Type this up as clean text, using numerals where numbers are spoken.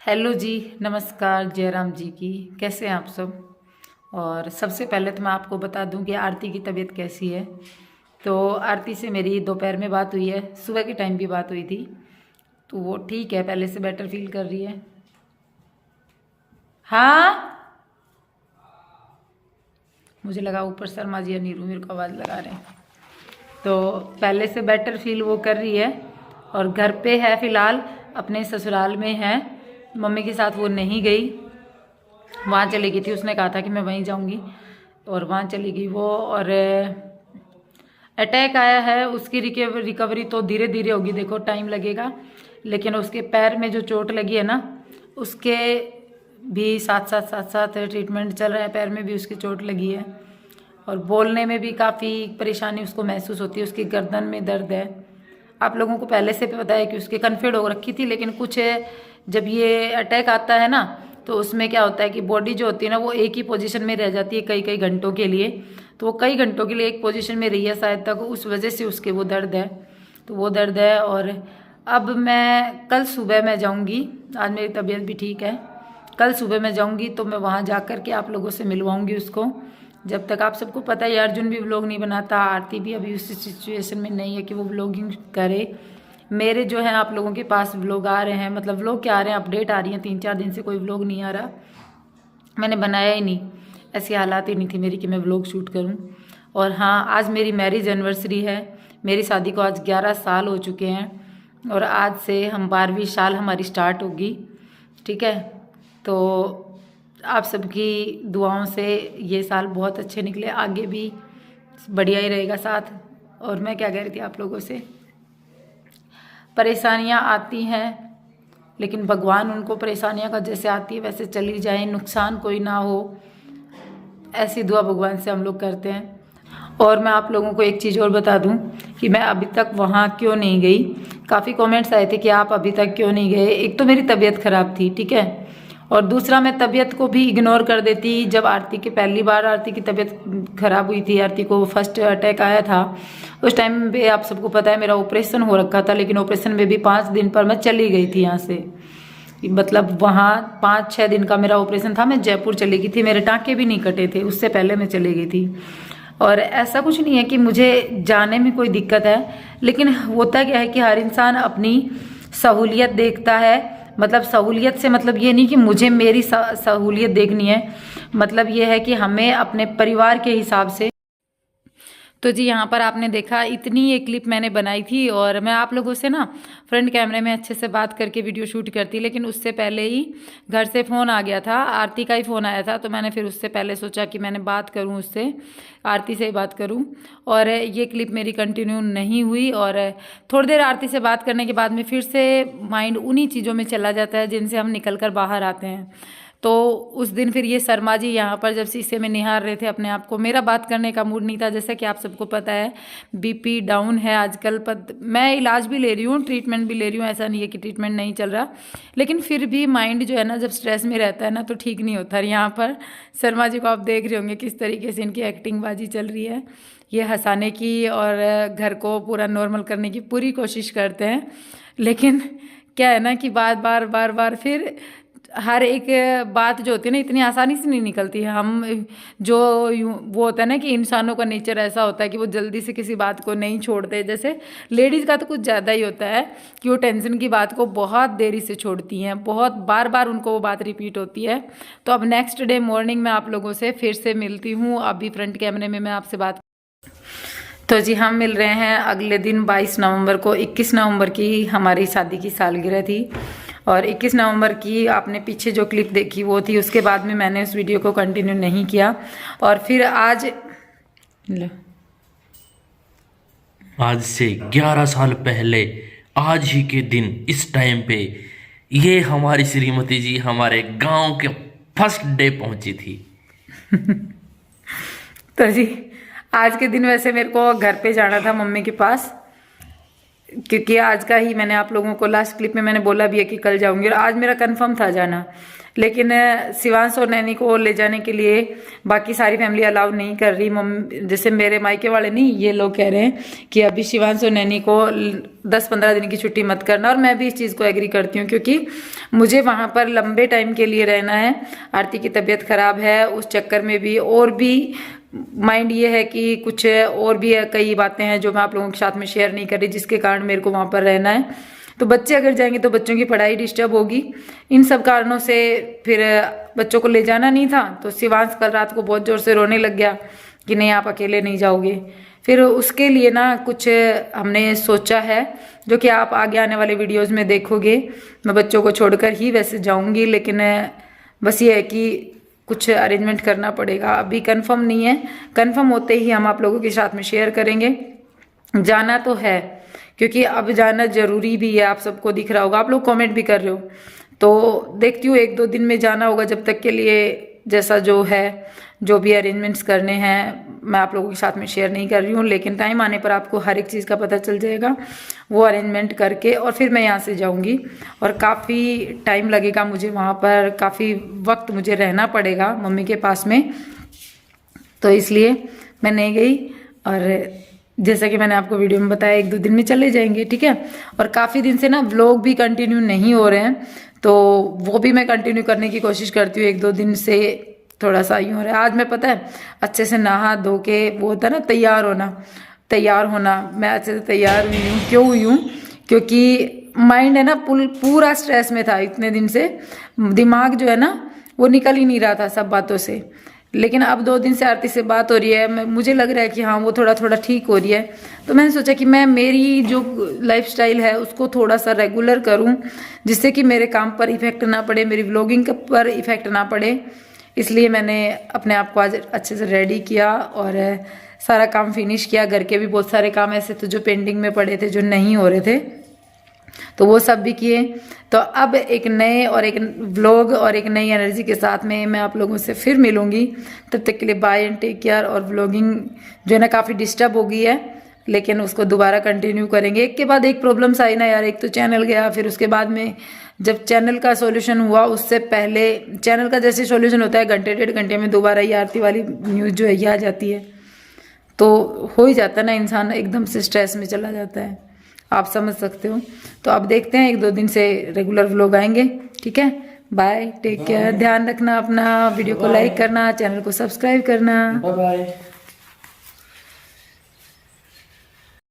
Hello जी, नमस्कार जयराम जी की। कैसे हैं आप सब। और सबसे पहले तो मैं आपको बता दूं कि आरती की तबीयत कैसी है। तो आरती से मेरी दोपहर में बात हुई है, सुबह के टाइम भी बात हुई थी, तो वो ठीक है, पहले से बेटर फील कर रही है। हाँ, मुझे लगा ऊपर शर्मा जी या नीरू मेरे को आवाज़ लगा रहे हैं। तो पहले से बेटर फील वो कर रही है और घर पे है फ़िलहाल, अपने ससुराल में है। मम्मी के साथ वो नहीं गई, वहाँ चली गई थी। उसने कहा था कि मैं वहीं जाऊँगी और वहाँ चली गई वो। और अटैक आया है, उसकी रिकवरी तो धीरे धीरे होगी, देखो टाइम लगेगा। लेकिन उसके पैर में जो चोट लगी है ना, उसके भी साथ साथ ट्रीटमेंट चल रहा है। पैर में भी उसकी चोट लगी है और बोलने में भी काफ़ी परेशानी उसको महसूस होती है। उसकी गर्दन में दर्द है। आप लोगों को पहले से पता है कि उसकी कन्फेड हो रखी थी, लेकिन कुछ जब ये अटैक आता है ना, तो उसमें क्या होता है कि बॉडी जो होती है ना, वो एक ही पोजीशन में रह जाती है कई कई घंटों के लिए। तो वो कई घंटों के लिए एक पोजीशन में रही है शायद तक, उस वजह से उसके वो दर्द है। तो वो दर्द है। और अब मैं कल सुबह मैं जाऊँगी, आज मेरी तबीयत भी ठीक है। कल सुबह मैं जाऊँगी तो मैं वहाँ जा कर के आप लोगों से मिलवाऊँगी उसको। जब तक आप सबको पता है, अर्जुन भी व्लॉग नहीं बनाता, आरती भी अभी उसी सिचुएशन में नहीं है कि वो व्लॉगिंग करे। मेरे जो है आप लोगों के पास व्लॉग आ रहे हैं, मतलब व्लॉग क्या आ रहे हैं, अपडेट आ रही है। 3-4 दिन से कोई व्लॉग नहीं आ रहा, मैंने बनाया ही नहीं, ऐसी हालात ही नहीं थी मेरी कि मैं व्लॉग शूट करूं। और हाँ, आज मेरी मैरिज एनिवर्सरी है। मेरी शादी को आज 11 साल हो चुके हैं और आज से हम 12वीं साल हमारी स्टार्ट होगी। ठीक है, तो आप सबकी दुआओं से ये साल बहुत अच्छे निकले, आगे भी बढ़िया ही रहेगा साथ। और मैं क्या कह रही थी आप लोगों से, परेशानियां आती हैं, लेकिन भगवान उनको परेशानियां का जैसे आती है वैसे चली जाए, नुकसान कोई ना हो, ऐसी दुआ भगवान से हम लोग करते हैं। और मैं आप लोगों को एक चीज़ और बता दूं कि मैं अभी तक वहाँ क्यों नहीं गई। काफ़ी कमेंट्स आए थे कि आप अभी तक क्यों नहीं गए। एक तो मेरी तबीयत ख़राब थी, ठीक है, और दूसरा मैं तबीयत को भी इग्नोर कर देती। जब आरती की पहली बार आरती की तबीयत ख़राब हुई थी, आरती को फर्स्ट अटैक आया था, उस टाइम पे आप सबको पता है मेरा ऑपरेशन हो रखा था। लेकिन ऑपरेशन में भी 5 दिन पर मैं चली गई थी यहाँ से, मतलब वहाँ 5-6 दिन का मेरा ऑपरेशन था। मैं जयपुर चली गई थी, मेरे टाँके भी नहीं कटे थे, उससे पहले मैं चली गई थी। और ऐसा कुछ नहीं है कि मुझे जाने में कोई दिक्कत है, लेकिन होता क्या है कि हर इंसान अपनी सहूलियत देखता है। मतलब सहूलियत से मतलब ये नहीं कि मुझे मेरी सहूलियत देखनी है, मतलब ये है कि हमें अपने परिवार के हिसाब से। तो जी, यहाँ पर आपने देखा, इतनी ये क्लिप मैंने बनाई थी और मैं आप लोगों से ना फ्रंट कैमरे में अच्छे से बात करके वीडियो शूट करती, लेकिन उससे पहले ही घर से फ़ोन आ गया था, आरती का ही फ़ोन आया था। तो मैंने फिर उससे पहले सोचा कि मैंने बात करूँ उससे, आरती से ही बात करूँ। और ये क्लिप मेरी कंटिन्यू नहीं हुई और थोड़ी देर आरती से बात करने के बाद में फिर से माइंड उन्हीं चीज़ों में चला जाता है जिनसे हम निकल कर बाहर आते हैं। तो उस दिन फिर ये शर्मा जी यहाँ पर जब शीशे में निहार रहे थे अपने आप को, मेरा बात करने का मूड नहीं था। जैसे कि आप सबको पता है, बीपी डाउन है आजकल। मैं इलाज भी ले रही हूँ, ट्रीटमेंट भी ले रही हूँ, ऐसा नहीं है कि ट्रीटमेंट नहीं चल रहा, लेकिन फिर भी माइंड जो है ना, जब स्ट्रेस में रहता है ना, तो ठीक नहीं होता। यहाँ पर शर्मा जी को आप देख रहे होंगे किस तरीके से इनकी एक्टिंग बाजी चल रही है। ये हंसाने की और घर को पूरा नॉर्मल करने की पूरी कोशिश करते हैं, लेकिन क्या है ना कि बार बार बार बार फिर हर एक बात जो होती है ना, इतनी आसानी से नहीं निकलती है। हम जो वो होता है ना कि इंसानों का नेचर ऐसा होता है कि वो जल्दी से किसी बात को नहीं छोड़ते। जैसे लेडीज़ का तो कुछ ज़्यादा ही होता है कि वो टेंशन की बात को बहुत देरी से छोड़ती हैं, बहुत बार बार उनको वो बात रिपीट होती है। तो अब नेक्स्ट डे मॉर्निंग मैं आप लोगों से फिर से मिलती हूँ। अभी फ्रंट कैमरे में मैं आपसे बात, तो जी हम मिल रहे हैं अगले दिन 22 नवंबर को। 21 नवंबर की हमारी शादी की सालगिरह थी और 21 नवंबर की आपने पीछे जो क्लिप देखी वो थी। उसके बाद में मैंने उस वीडियो को कंटिन्यू नहीं किया और फिर आज से 11 साल पहले आज ही के दिन इस टाइम पे ये हमारी श्रीमती जी हमारे गांव के फर्स्ट डे पहुंची थी। तो जी आज के दिन वैसे मेरे को घर पे जाना था मम्मी के पास, क्योंकि आज का ही मैंने आप लोगों को लास्ट क्लिप में मैंने बोला भी है कि कल जाऊंगी, और आज मेरा कंफर्म था जाना, लेकिन शिवांश और नैनी को ले जाने के लिए बाकी सारी फैमिली अलाउ नहीं कर रही। मम्मी जैसे मेरे मायके वाले नहीं, ये लोग कह रहे हैं कि अभी शिवांश और नैनी को 10-15 दिन की छुट्टी मत करना, और मैं भी इस चीज़ को एग्री करती हूँ क्योंकि मुझे वहाँ पर लंबे टाइम के लिए रहना है। आरती की तबीयत खराब है, उस चक्कर में भी और भी माइंड ये है कि कुछ और भी कई बातें हैं जो मैं आप लोगों के साथ में शेयर नहीं कर रही, जिसके कारण मेरे को वहाँ पर रहना है। तो बच्चे अगर जाएंगे तो बच्चों की पढ़ाई डिस्टर्ब होगी, इन सब कारणों से फिर बच्चों को ले जाना नहीं था। तो शिवांश कल रात को बहुत ज़ोर से रोने लग गया कि नहीं आप अकेले नहीं जाओगे। फिर उसके लिए ना कुछ हमने सोचा है जो कि आप आगे आने वाले वीडियोज़ में देखोगे। मैं बच्चों को छोड़कर ही वैसे जाऊँगी, लेकिन बस ये है कि कुछ अरेंजमेंट करना पड़ेगा, अभी कंफर्म नहीं है। कंफर्म होते ही हम आप लोगों के साथ में शेयर करेंगे। जाना तो है क्योंकि अब जाना जरूरी भी है, आप सबको दिख रहा होगा, आप लोग कमेंट भी कर रहे हो, तो देखती हूँ 1-2 दिन में जाना होगा। जब तक के लिए जैसा जो है, जो भी अरेंजमेंट्स करने हैं मैं आप लोगों के साथ में शेयर नहीं कर रही हूँ, लेकिन टाइम आने पर आपको हर एक चीज़ का पता चल जाएगा। वो अरेंजमेंट करके और फिर मैं यहाँ से जाऊँगी, और काफ़ी टाइम लगेगा मुझे वहाँ पर, काफ़ी वक्त मुझे रहना पड़ेगा मम्मी के पास में, तो इसलिए मैं नहीं गई। और जैसा कि मैंने आपको वीडियो में बताया 1-2 दिन में चले जाएंगे, ठीक है। और काफ़ी दिन से ना व्लॉग भी कंटिन्यू नहीं हो रहे हैं, तो वो भी मैं कंटिन्यू करने की कोशिश करती हूँ। 1-2 दिन से थोड़ा सा यूँ हो रहा है। आज मैं पता है अच्छे से नहा धो के, वो होता है ना तैयार होना, मैं अच्छे से तैयार हुई हूँ। क्यों हुई हूँ? क्योंकि माइंड है ना पूरा स्ट्रेस में था इतने दिन से, दिमाग जो है ना वो निकल ही नहीं रहा था सब बातों से। लेकिन अब 2 दिन से आरती से बात हो रही है, मुझे लग रहा है कि हाँ वो थोड़ा थोड़ा ठीक हो रही है। तो मैंने सोचा कि मैं मेरी जो लाइफस्टाइल है उसको थोड़ा सा रेगुलर करूं, जिससे कि मेरे काम पर इफेक्ट ना पड़े, मेरी व्लॉगिंग पर इफेक्ट ना पड़े। इसलिए मैंने अपने आप को आज अच्छे से रेडी किया और सारा काम फिनिश किया। घर के भी बहुत सारे काम ऐसे थे जो पेंडिंग में पड़े थे, जो नहीं हो रहे थे, तो वो सब भी किए। तो अब एक नए और एक व्लॉग और एक नई एनर्जी के साथ में मैं आप लोगों से फिर मिलूंगी। तब तक के लिए बाय एंड टेक केयर। और व्लॉगिंग जो है ना काफ़ी डिस्टर्ब हो गई है, लेकिन उसको दोबारा कंटिन्यू करेंगे। एक के बाद एक प्रॉब्लम्स आई ना यार, एक तो चैनल गया, फिर उसके बाद में जब चैनल का सॉल्यूशन हुआ उससे पहले चैनल का जैसे सॉल्यूशन होता है 1-1.5 घंटे में दोबारा ये आरती वाली न्यूज़ जो है ये आ जाती है, तो हो ही जाता है ना, इंसान एकदम से स्ट्रेस में चला जाता है, आप समझ सकते हो। तो अब देखते हैं 1-2 दिन से रेगुलर व्लॉग आएंगे, ठीक है। बाय, टेक केयर, ध्यान रखना अपना, वीडियो को लाइक करना, चैनल को सब्सक्राइब करना, बाय बाय।